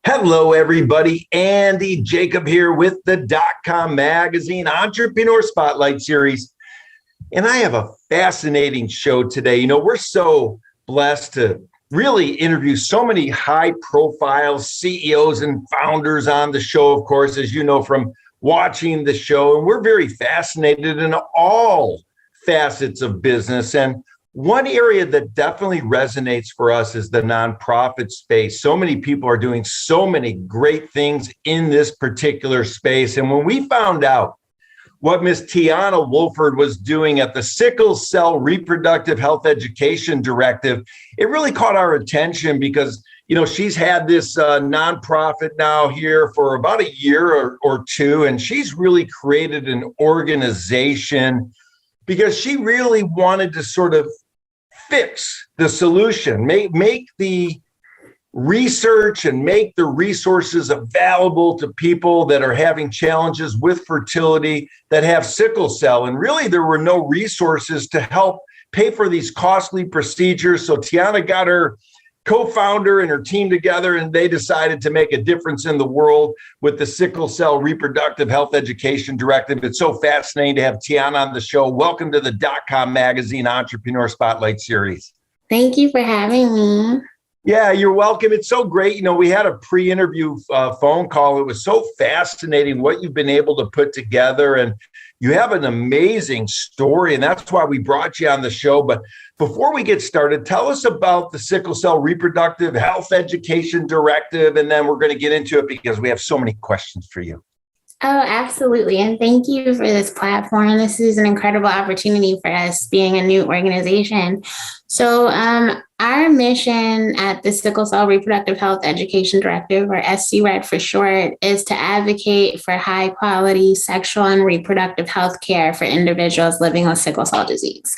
Hello, everybody. Andy Jacob here with the DotCom Magazine Entrepreneur Spotlight Series. And I have a fascinating show today. You know, we're so blessed to really interview so many high-profile CEOs and founders on the show, of course, as you know from watching the show. And we're very fascinated in all facets of business. And one area that definitely resonates for us is the nonprofit space. So many people are doing so many great things in this particular space. And when we found out what Miss Teonna Woolford was doing at the Sickle Cell Reproductive Health Education Directive, it really caught our attention because, you know, she's had this nonprofit now here for about a year or two, and she's really created an organization because she really wanted to sort of fix the solution, make the research and make the resources available to people that are having challenges with fertility that have sickle cell. And really, there were no resources to help pay for these costly procedures. So Teonna got her co-founder and her team together, and they decided to make a difference in the world with the Sickle Cell Reproductive Health Education Directive. It's so fascinating to have Teonna on the show. Welcome to the DotCom Magazine Entrepreneur Spotlight Series. Thank you for having me. Yeah, you're welcome. It's so great. You know, we had a pre-interview phone call. It was so fascinating what you've been able to put together, and you have an amazing story, and that's why we brought you on the show. But before we get started, tell us about the Sickle Cell Reproductive Health Education Directive, and then we're going to get into it because we have so many questions for you. Oh, absolutely. And thank you for this platform. This is an incredible opportunity for us being a new organization. So our mission at the Sickle Cell Reproductive Health Education Directive, or SCRED for short, is to advocate for high quality sexual and reproductive health care for individuals living with sickle cell disease.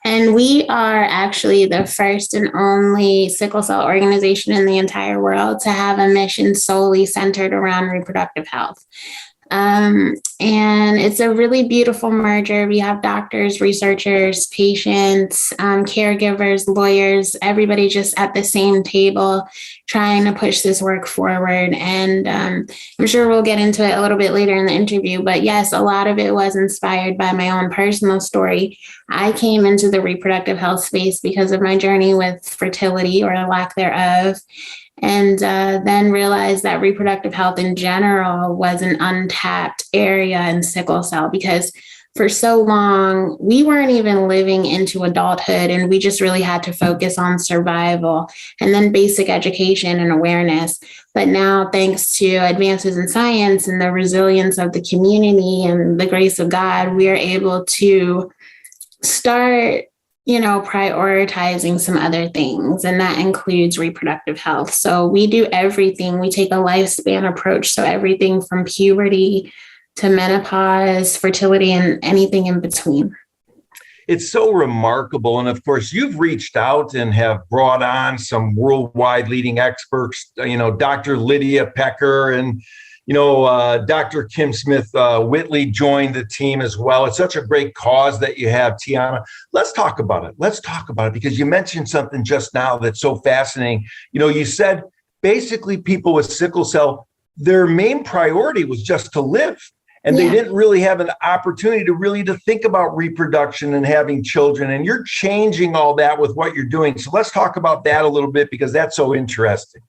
And we are actually the first and only sickle cell organization in the entire world to have a mission solely centered around reproductive health. And it's a really beautiful merger. We have doctors, researchers, patients, caregivers, lawyers, everybody just at the same table trying to push this work forward. And I'm sure we'll get into it a little bit later in the interview. But yes, a lot of it was inspired by my own personal story. I came into the reproductive health space because of my journey with fertility or lack thereof. And then realized that reproductive health in general was an untapped area in sickle cell because for so long, we weren't even living into adulthood and we just really had to focus on survival and then basic education and awareness. But now, thanks to advances in science and the resilience of the community and the grace of God, we are able to start prioritizing some other things, and that includes reproductive health. So we do everything. We take a lifespan approach. So everything from puberty to menopause, fertility, and anything in between. It's so remarkable. And of course, you've reached out and have brought on some worldwide leading experts, Dr. Lydia Pecker and Dr. Kim Smith Whitley joined the team as well. It's such a great cause that you have, Teonna. Let's talk about it because you mentioned something just now that's so fascinating. You said basically people with sickle cell, their main priority was just to live. And they didn't really have an opportunity to think about reproduction and having children. And you're changing all that with what you're doing. So let's talk about that a little bit because that's so interesting.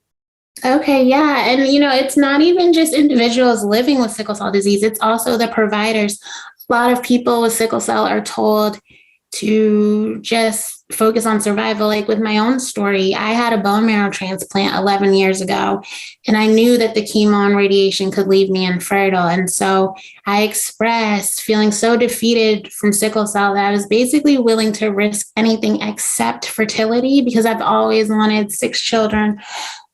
Okay, yeah. And, it's not even just individuals living with sickle cell disease. It's also the providers. A lot of people with sickle cell are told to just focus on survival. Like with my own story, I had a bone marrow transplant 11 years ago, and I knew that the chemo and radiation could leave me infertile. And so I expressed feeling so defeated from sickle cell that I was basically willing to risk anything except fertility because I've always wanted 6 children.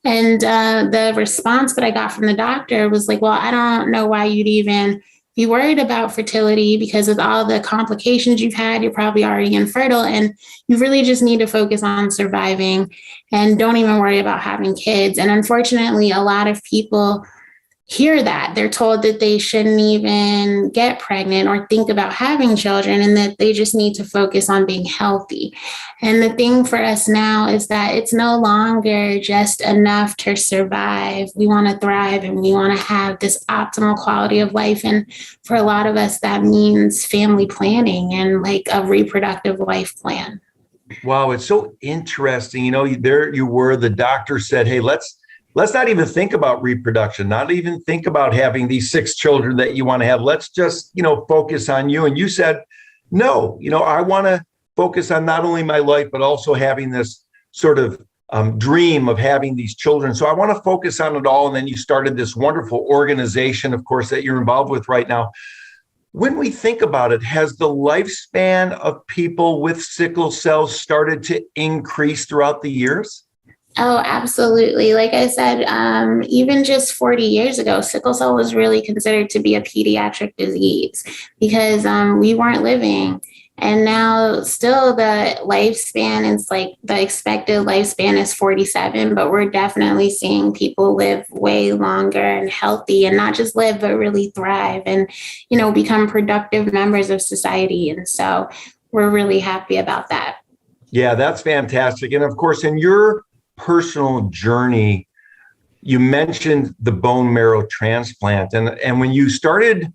And the response that I got from the doctor was like, well, I don't know why you'd even be worried about fertility because with all the complications you've had, you're probably already infertile and you really just need to focus on surviving and don't even worry about having kids. And unfortunately, a lot of people hear that. They're told that they shouldn't even get pregnant or think about having children, and that they just need to focus on being healthy. And the thing for us now is that it's no longer just enough to survive. We want to thrive, and we want to have this optimal quality of life. And for a lot of us, that means family planning and like a reproductive life plan. Wow, it's so interesting. There you were, the doctor said, hey, let's not even think about reproduction, not even think about having these 6 children that you want to have. Let's just, focus on you. And you said, no, I want to focus on not only my life, but also having this sort of dream of having these children. So I want to focus on it all. And then you started this wonderful organization, of course, that you're involved with right now. When we think about it, has the lifespan of people with sickle cells started to increase throughout the years? Oh, absolutely. Like I said, even just 40 years ago, sickle cell was really considered to be a pediatric disease because we weren't living. And now still the lifespan is like the expected lifespan is 47, but we're definitely seeing people live way longer and healthy, and not just live, but really thrive and, become productive members of society. And so we're really happy about that. Yeah, that's fantastic. And of course, in your personal journey, you mentioned the bone marrow transplant. And when you started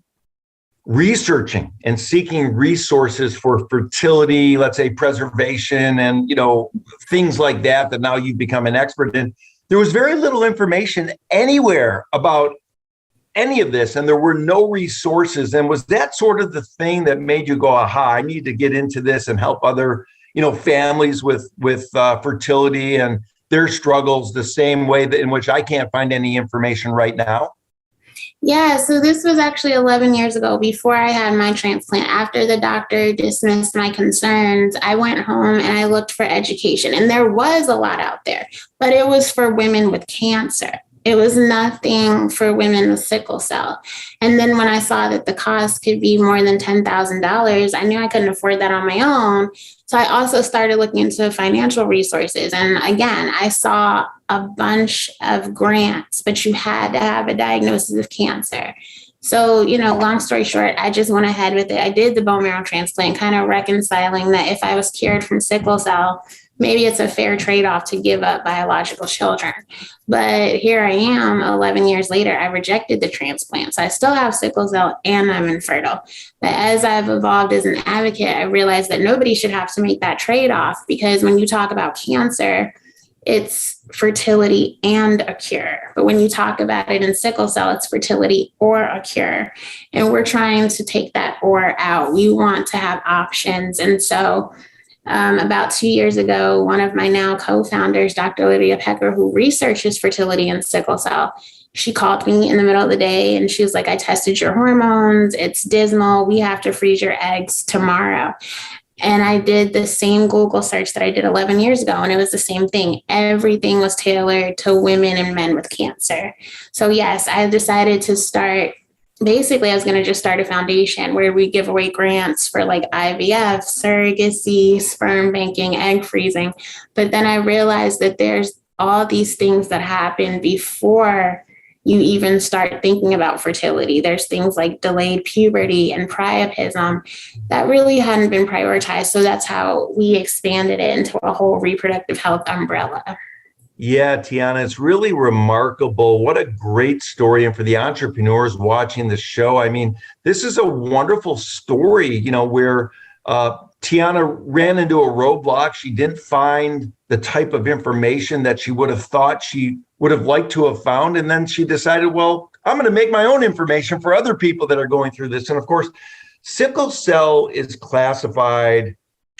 researching and seeking resources for fertility, let's say preservation and, things like that now you've become an expert in, there was very little information anywhere about any of this, and there were no resources. And was that sort of the thing that made you go, aha, I need to get into this and help other, families with fertility and their struggles the same way in which I can't find any information right now? Yeah, so this was actually 11 years ago before I had my transplant. After the doctor dismissed my concerns, I went home and I looked for education. And there was a lot out there, but it was for women with cancer. It was nothing for women with sickle cell. And then when I saw that the cost could be more than $10,000, I knew I couldn't afford that on my own. So I also started looking into financial resources. And again, I saw a bunch of grants, but you had to have a diagnosis of cancer. So, long story short, I just went ahead with it. I did the bone marrow transplant, kind of reconciling that if I was cured from sickle cell, maybe it's a fair trade-off to give up biological children. But here I am 11 years later, I rejected the transplant. So I still have sickle cell and I'm infertile. But as I've evolved as an advocate, I realized that nobody should have to make that trade-off, because when you talk about cancer, it's fertility and a cure. But when you talk about it in sickle cell, it's fertility or a cure. And we're trying to take that or out. We want to have options. And so about 2 years ago, one of my now co-founders, Dr. Lydia Pecker, who researches fertility and sickle cell, she called me in the middle of the day and she was like, I tested your hormones. It's dismal. We have to freeze your eggs tomorrow. And I did the same Google search that I did 11 years ago, and it was the same thing. Everything was tailored to women and men with cancer. So yes, I decided to start. Basically, I was going to just start a foundation where we give away grants for like IVF, surrogacy, sperm banking, egg freezing. But then I realized that there's all these things that happen before you even start thinking about fertility. There's things like delayed puberty and priapism that really hadn't been prioritized. So that's how we expanded it into a whole reproductive health umbrella. Yeah, Teonna, it's really remarkable. What a great story. And for the entrepreneurs watching the show, I mean, this is a wonderful story, where Teonna ran into a roadblock. She didn't find the type of information that she would have thought she would have liked to have found. And then she decided, well, I'm going to make my own information for other people that are going through this. And of course, sickle cell is classified,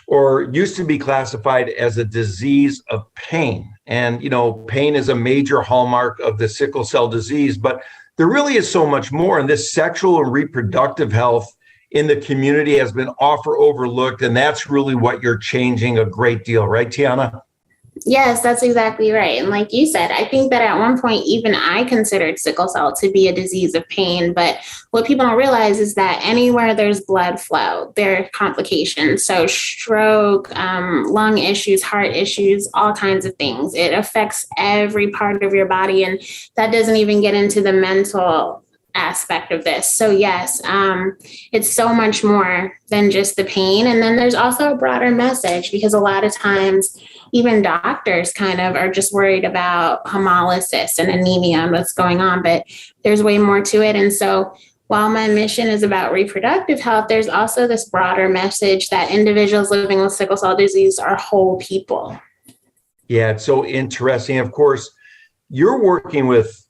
or used to be classified, as a disease of pain. And, pain is a major hallmark of the sickle cell disease, but there really is so much more. And this sexual and reproductive health in the community has been overlooked. And that's really what you're changing a great deal, right, Teonna? Yes, that's exactly right. And like you said, I think that at one point, even I considered sickle cell to be a disease of pain. But what people don't realize is that anywhere there's blood flow, there are complications. So stroke, lung issues, heart issues, all kinds of things. It affects every part of your body. And that doesn't even get into the mental aspect of this. So yes, it's so much more than just the pain. And then there's also a broader message, because a lot of times even doctors kind of are just worried about hemolysis and anemia and what's going on, but there's way more to it. And so while my mission is about reproductive health, there's also this broader message that individuals living with sickle cell disease are whole people. Yeah, it's so interesting. Of course, you're working with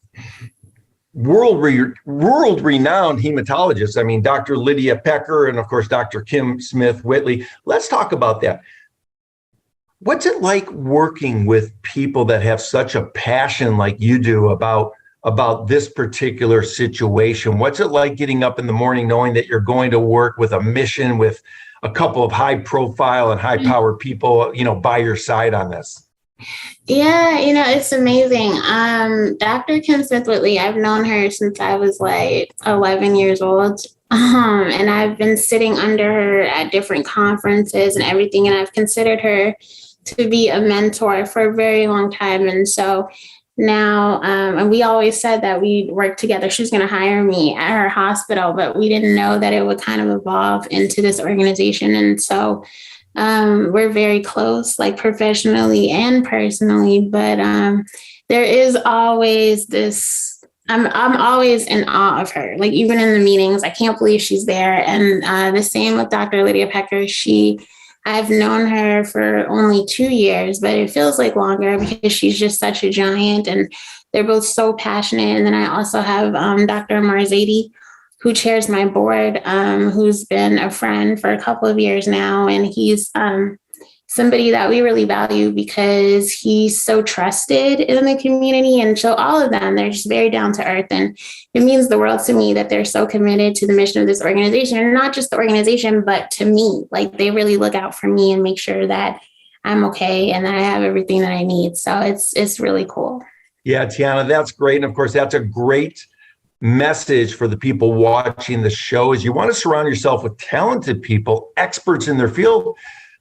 world-renowned hematologists. I mean, Dr. Lydia Pecker and, of course, Dr. Kim Smith-Whitley. Let's talk about that. What's it like working with people that have such a passion like you do about this particular situation? What's it like getting up in the morning knowing that you're going to work with a mission with a couple of high-profile and high-power people, by your side on this? Yeah, it's amazing. Dr. Kim Smith-Whitley, I've known her since I was like 11 years old. And I've been sitting under her at different conferences and everything. And I've considered her to be a mentor for a very long time. And so now, and we always said that we'd work together. She was going to hire me at her hospital, but we didn't know that it would kind of evolve into this organization. And so we're very close, like professionally and personally, but there is always this, I'm always in awe of her. Like even in the meetings, I can't believe she's there. And the same with Dr. Lydia Pecker. I've known her for only 2 years, but it feels like longer because she's just such a giant and they're both so passionate. And then I also have Dr. Marzadi, who chairs my board, who's been a friend for a couple of years now. And he's somebody that we really value because he's so trusted in the community. And so all of them, they're just very down to earth. And it means the world to me that they're so committed to the mission of this organization, and not just the organization, but to me. Like they really look out for me and make sure that I'm okay and that I have everything that I need. So it's really cool. Yeah, Teonna, that's great. And of course, that's a great message for the people watching the show is you want to surround yourself with talented people, experts in their field,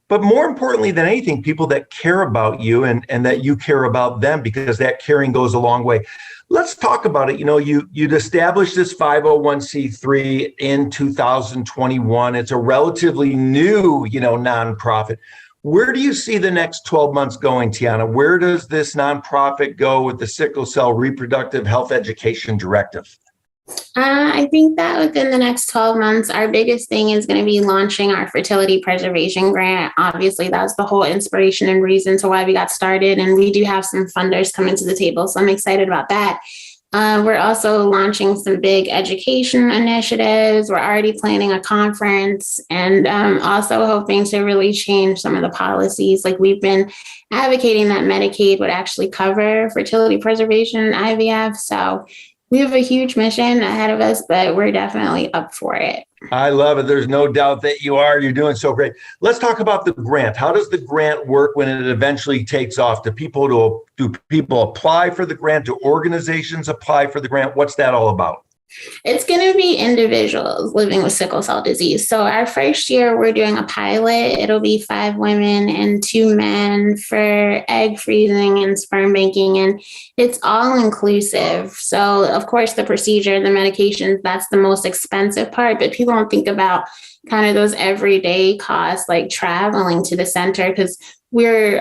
but more importantly than anything, people that care about you and that you care about them, because that caring goes a long way. Let's talk about it. You'd established this 501c3 in 2021. It's a relatively new, nonprofit. Where do you see the next 12 months going, Teonna? Where does this nonprofit go with the Sickle Cell Reproductive Health Education Directive? I think that within the next 12 months, our biggest thing is going to be launching our fertility preservation grant. Obviously, that's the whole inspiration and reason to why we got started. And we do have some funders coming to the table. So I'm excited about that. We're also launching some big education initiatives. We're already planning a conference and also hoping to really change some of the policies. Like we've been advocating that Medicaid would actually cover fertility preservation and IVF. So we have a huge mission ahead of us, but we're definitely up for it. I love it. There's no doubt that you are. You're doing so great. Let's talk about the grant. How does the grant work when it eventually takes off? Do people apply for the grant? Do organizations apply for the grant? What's that all about? It's going to be individuals living with sickle cell disease. So our first year, we're doing a pilot. It'll be 5 women and 2 men for egg freezing and sperm banking. And it's all inclusive. So of course, the procedure, the medications, that's the most expensive part. But people don't think about kind of those everyday costs, like traveling to the center, because we're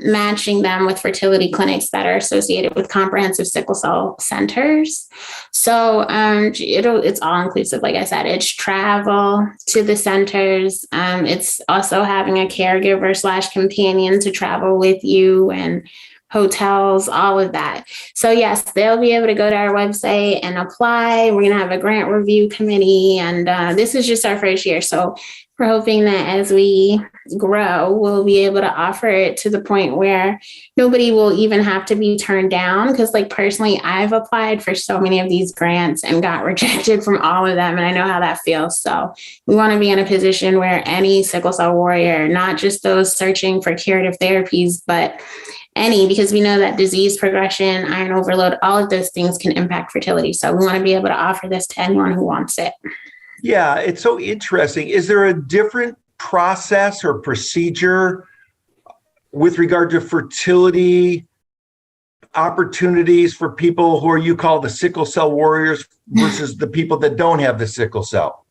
matching them with fertility clinics that are associated with comprehensive sickle cell centers. So it's all inclusive. Like I said, it's travel to the centers. It's also having a caregiver / companion to travel with you, and hotels, all of that. So yes, they'll be able to go to our website and apply. We're going to have a grant review committee, and this is just our first year. So we're hoping that as we grow, we'll be able to offer it to the point where nobody will even have to be turned down. Because like personally, I've applied for so many of these grants and got rejected from all of them. And I know how that feels. So we want to be in a position where any sickle cell warrior, not just those searching for curative therapies, but because we know that disease progression, iron overload, all of those things can impact fertility. So we want to be able to offer this to anyone who wants it. Yeah, it's so interesting. Is there a different process or procedure with regard to fertility opportunities for people who you call the sickle cell warriors versus the people that don't have the sickle cell?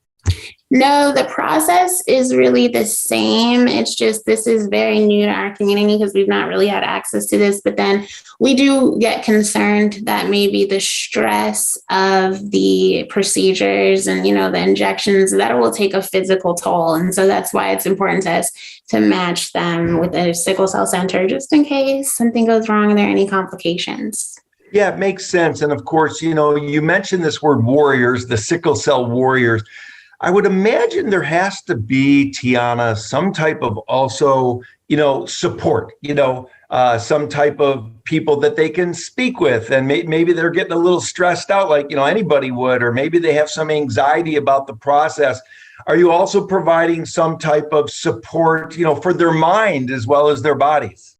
No, the process is really the same. It's just this is very new to our community because we've not really had access to this. But then we do get concerned that maybe the stress of the procedures and, the injections, that will take a physical toll. And so that's why it's important to us to match them with a sickle cell center just in case something goes wrong and there are any complications. Yeah, it makes sense. And of course, you mentioned this word warriors, the sickle cell warriors. I would imagine there has to be, Teonna, some type of also, support, some type of people that they can speak with. And maybe they're getting a little stressed out like, anybody would, or maybe they have some anxiety about the process. Are you also providing some type of support, for their mind as well as their bodies?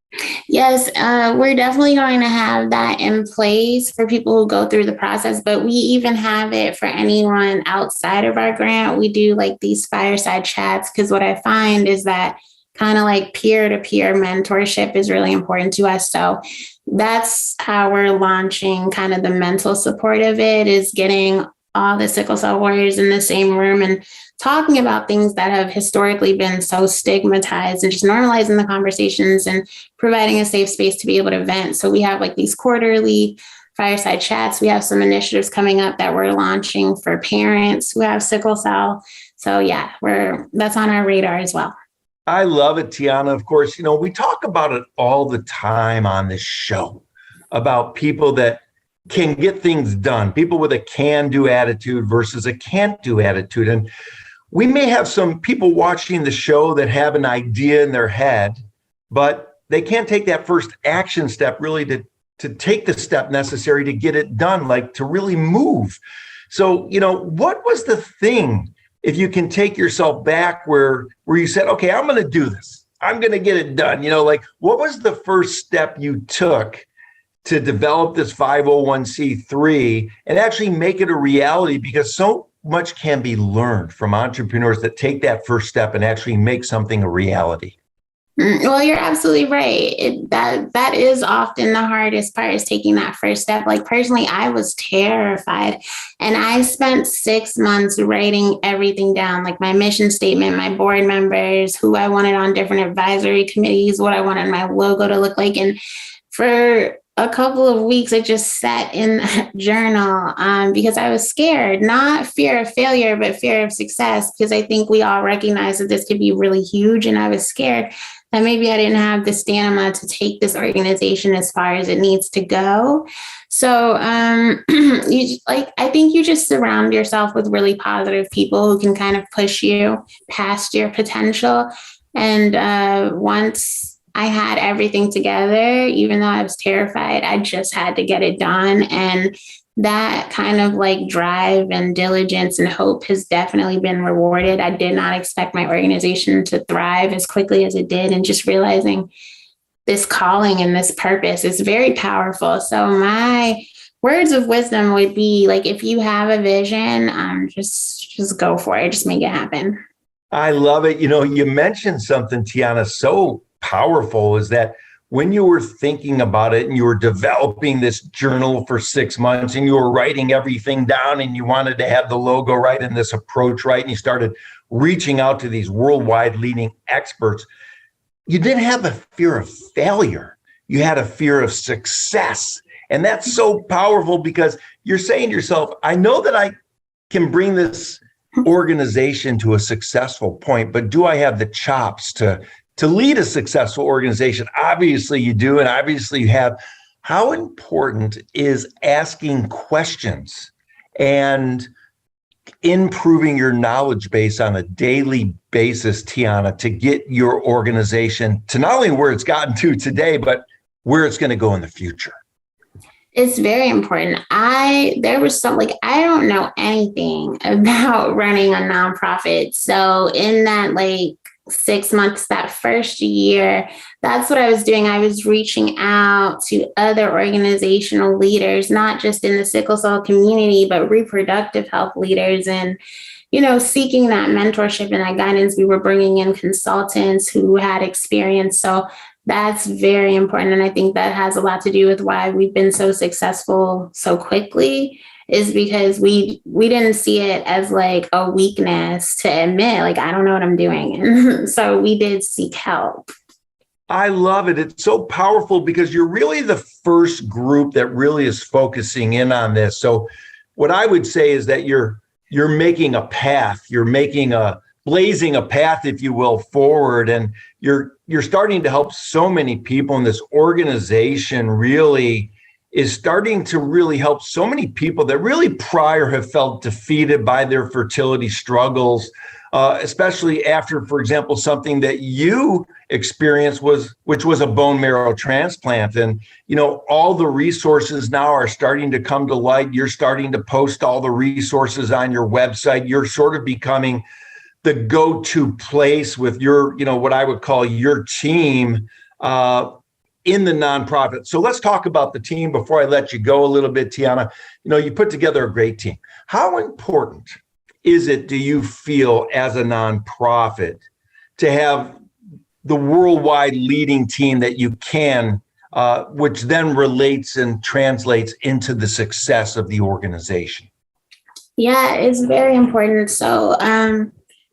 Yes, we're definitely going to have that in place for people who go through the process, but we even have it for anyone outside of our grant. We do like these fireside chats because what I find is that kind of like peer-to-peer mentorship is really important to us. So that's how we're launching kind of the mental support of it, is getting all the sickle cell warriors in the same room and talking about things that have historically been so stigmatized and just normalizing the conversations and providing a safe space to be able to vent. So we have like these quarterly fireside chats. We have some initiatives coming up that we're launching for parents who have sickle cell. So yeah, that's on our radar as well. I love it, Teonna. Of course, we talk about it all the time on this show about people that can get things done, people with a can-do attitude versus a can't-do attitude. And we may have some people watching the show that have an idea in their head, but they can't take that first action step really to take the step necessary to get it done, like to really move. So, what was the thing, if you can take yourself back where you said, okay, I'm going to do this, I'm going to get it done. What was the first step you took to develop this 501c3 and actually make it a reality? Because so much can be learned from entrepreneurs that take that first step and actually make something a reality. Well, you're absolutely right. That is often the hardest part, is taking that first step. Like personally, I was terrified, and I spent 6 months writing everything down, like my mission statement, my board members, who I wanted on different advisory committees, what I wanted my logo to look like. And for a couple of weeks, I just sat in that journal because I was scared, not fear of failure, but fear of success, because I think we all recognize that this could be really huge. And I was scared that maybe I didn't have the stamina to take this organization as far as it needs to go. So I think you just surround yourself with really positive people who can kind of push you past your potential. And once I had everything together, even though I was terrified, I just had to get it done. And that kind of like drive and diligence and hope has definitely been rewarded. I did not expect my organization to thrive as quickly as it did. And just realizing this calling and this purpose is very powerful. So my words of wisdom would be like, if you have a vision, just go for it. Just make it happen. I love it. You mentioned something, Teonna, so powerful, is that when you were thinking about it and you were developing this journal for 6 months and you were writing everything down and you wanted to have the logo right and this approach right, and you started reaching out to these worldwide leading experts, you didn't have a fear of failure. You had a fear of success. And that's so powerful, because you're saying to yourself, I know that I can bring this organization to a successful point, but do I have the chops to lead a successful organization? Obviously you do, and obviously you have. How important is asking questions and improving your knowledge base on a daily basis, Teonna, to get your organization to not only where it's gotten to today, but where it's going to go in the future? It's very important. I don't know anything about running a nonprofit. So in that 6 months, that first year, that's what I was doing. I was reaching out to other organizational leaders, not just in the sickle cell community, but reproductive health leaders, and seeking that mentorship and that guidance. We were bringing in consultants who had experience. So that's very important. And I think that has a lot to do with why we've been so successful so quickly, is because we didn't see it as like a weakness to admit, like, I don't know what I'm doing. And so we did seek help. I love it. It's so powerful because you're really the first group that really is focusing in on this. So what I would say is that you're making a path, blazing a path, if you will, forward. And you're starting to help so many people. And this organization really is starting to really help so many people that really prior have felt defeated by their fertility struggles, especially after, for example, something that you experienced which was a bone marrow transplant. And, all the resources now are starting to come to light. You're starting to post all the resources on your website. You're sort of becoming the go-to place with your, what I would call your team in the nonprofit. So let's talk about the team before I let you go a little bit, Teonna. You put together a great team. How important is it, do you feel, as a nonprofit to have the worldwide leading team that you can, which then relates and translates into the success of the organization? Yeah, it's very important. So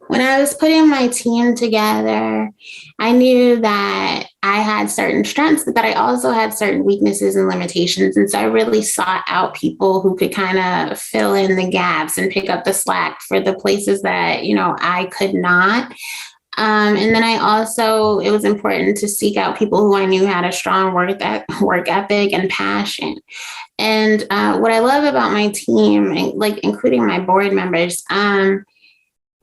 when I was putting my team together, I knew that I had certain strengths, but that I also had certain weaknesses and limitations. And so I really sought out people who could kind of fill in the gaps and pick up the slack for the places that, I could not. And then it was important to seek out people who I knew had a strong work ethic and passion. And what I love about my team, like including my board members,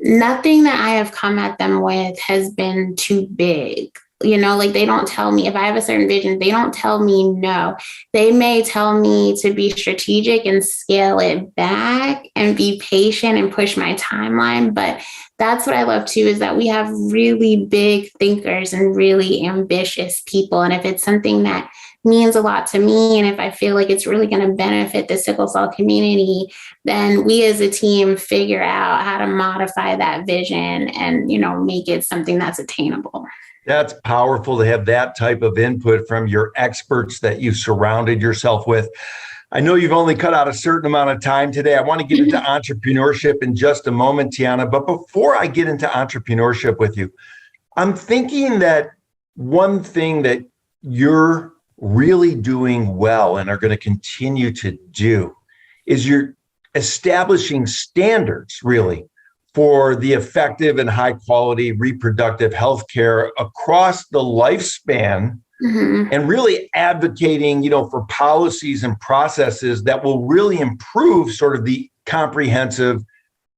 nothing that I have come at them with has been too big. Like, they don't tell me, if I have a certain vision, they don't tell me no. They may tell me to be strategic and scale it back and be patient and push my timeline. But that's what I love too, is that we have really big thinkers and really ambitious people. And if it's something that means a lot to me, and if I feel like it's really going to benefit the sickle cell community, then we as a team figure out how to modify that vision and, make it something that's attainable. That's powerful to have that type of input from your experts that you've surrounded yourself with. I know you've only cut out a certain amount of time today. I want to get into entrepreneurship in just a moment, Teonna. But before I get into entrepreneurship with you, I'm thinking that one thing that you're really doing well and are going to continue to do is you're establishing standards, really, for the effective and high quality reproductive health care across the lifespan, and really advocating, for policies and processes that will really improve sort of the comprehensive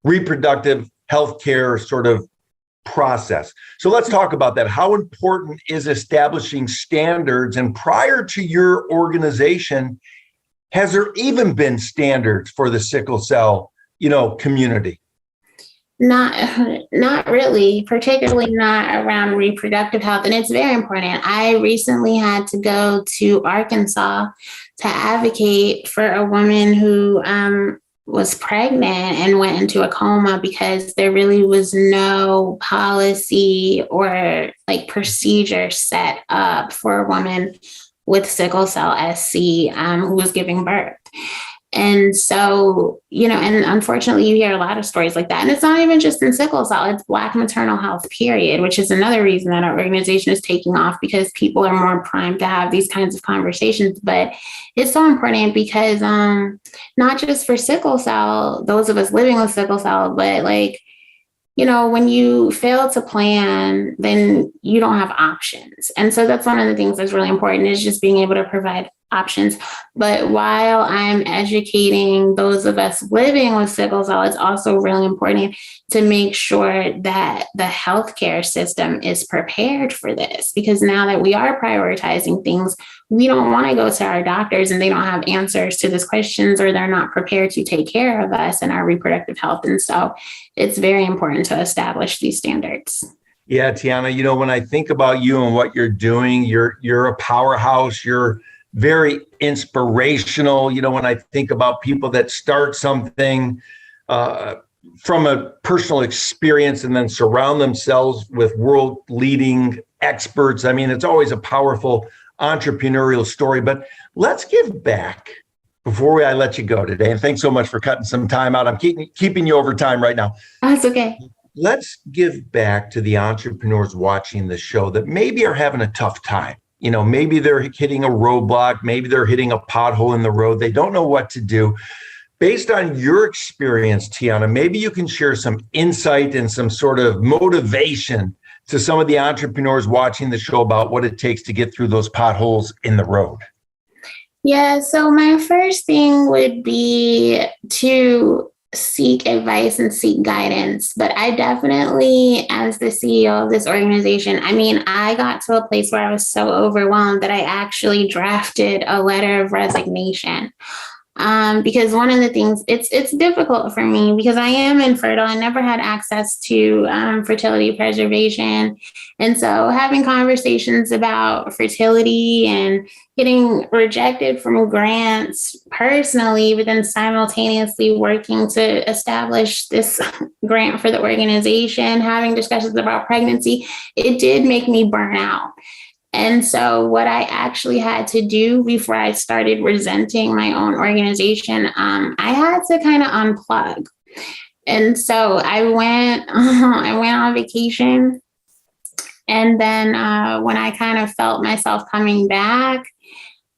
reproductive health care sort of process. So let's talk about that. How important is establishing standards? And prior to your organization, has there even been standards for the sickle cell, community? Not really, particularly not around reproductive health. And it's very important. I recently had to go to Arkansas to advocate for a woman who was pregnant and went into a coma because there really was no policy or like procedure set up for a woman with sickle cell SC who was giving birth. And so, and unfortunately, you hear a lot of stories like that. And it's not even just in sickle cell, it's Black maternal health, period, which is another reason that our organization is taking off, because people are more primed to have these kinds of conversations. But it's so important because not just for sickle cell, those of us living with sickle cell, but when you fail to plan, then you don't have options. And so that's one of the things that's really important, is just being able to provide options. But while I'm educating those of us living with sickle cell, it's also really important to make sure that the healthcare system is prepared for this, because now that we are prioritizing things, we don't want to go to our doctors and they don't have answers to these questions, or they're not prepared to take care of us and our reproductive health. And so it's very important to establish these standards. Yeah, Teonna, when I think about you and what you're doing, you're a powerhouse. You're very inspirational. When I think about people that start something uh, from a personal experience and then surround themselves with world leading experts, I mean, it's always a powerful entrepreneurial story. But let's give back before I let you go today. And thanks so much for cutting some time out. I'm keeping you over time right now. That's okay. Let's give back to the entrepreneurs watching the show that maybe are having a tough time. Maybe they're hitting a roadblock, maybe they're hitting a pothole in the road. They don't know what to do. Based on your experience, Teonna, maybe you can share some insight and some sort of motivation to some of the entrepreneurs watching the show about what it takes to get through those potholes in the road. Yeah, so my first thing would be to seek advice and seek guidance. But I definitely, as the CEO of this organization, I got to a place where I was so overwhelmed that I actually drafted a letter of resignation. Because one of the things, it's difficult for me because I am infertile. I never had access to fertility preservation. And so having conversations about fertility and getting rejected from grants personally, but then simultaneously working to establish this grant for the organization, having discussions about pregnancy, it did make me burn out. And so what I actually had to do before I started resenting my own organization, I had to kind of unplug. And so I went on vacation. And then when I kind of felt myself coming back,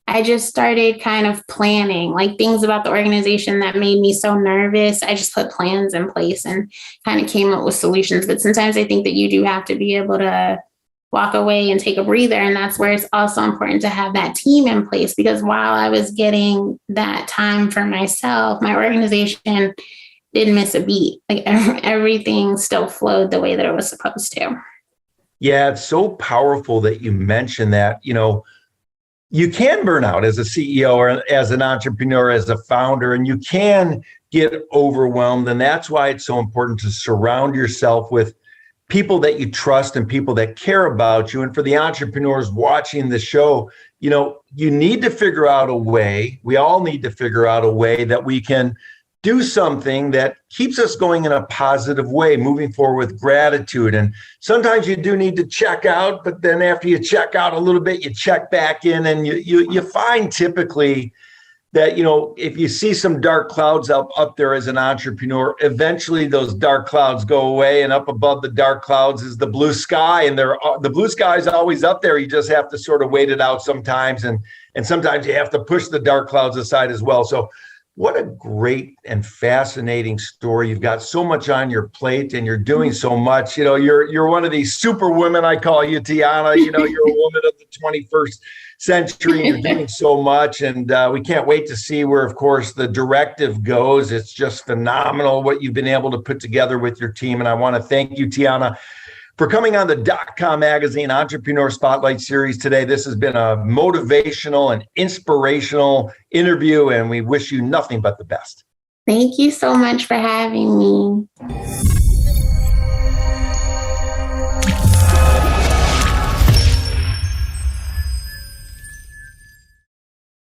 I just started kind of planning like things about the organization that made me so nervous. I just put plans in place and kind of came up with solutions. But sometimes I think that you do have to be able to walk away and take a breather. And that's where it's also important to have that team in place, because while I was getting that time for myself, my organization didn't miss a beat. Like everything still flowed the way that it was supposed to. Yeah, it's so powerful that you mentioned that. You can burn out as a CEO or as an entrepreneur, as a founder, and you can get overwhelmed. And that's why it's so important to surround yourself with people that you trust and people that care about you. And for the entrepreneurs watching the show, you need to figure out a way, we all need to figure out a way that we can do something that keeps us going in a positive way, moving forward with gratitude. And sometimes you do need to check out, but then after you check out a little bit, you check back in, and you find typically that, if you see some dark clouds up there as an entrepreneur, eventually those dark clouds go away, and up above the dark clouds is the blue sky, and the blue sky is always up there. You just have to sort of wait it out sometimes, and sometimes you have to push the dark clouds aside as well. So what a great and fascinating story. You've got so much on your plate and you're doing so much. You're one of these super women, I call you, Teonna. You're a woman of the 21st century. You're doing so much. And we can't wait to see where, of course, the Directive goes. It's just phenomenal what you've been able to put together with your team. And I want to thank you, Teonna, for coming on the DotCom Magazine Entrepreneur Spotlight Series today. This has been a motivational and inspirational interview, and we wish you nothing but the best. Thank you so much for having me.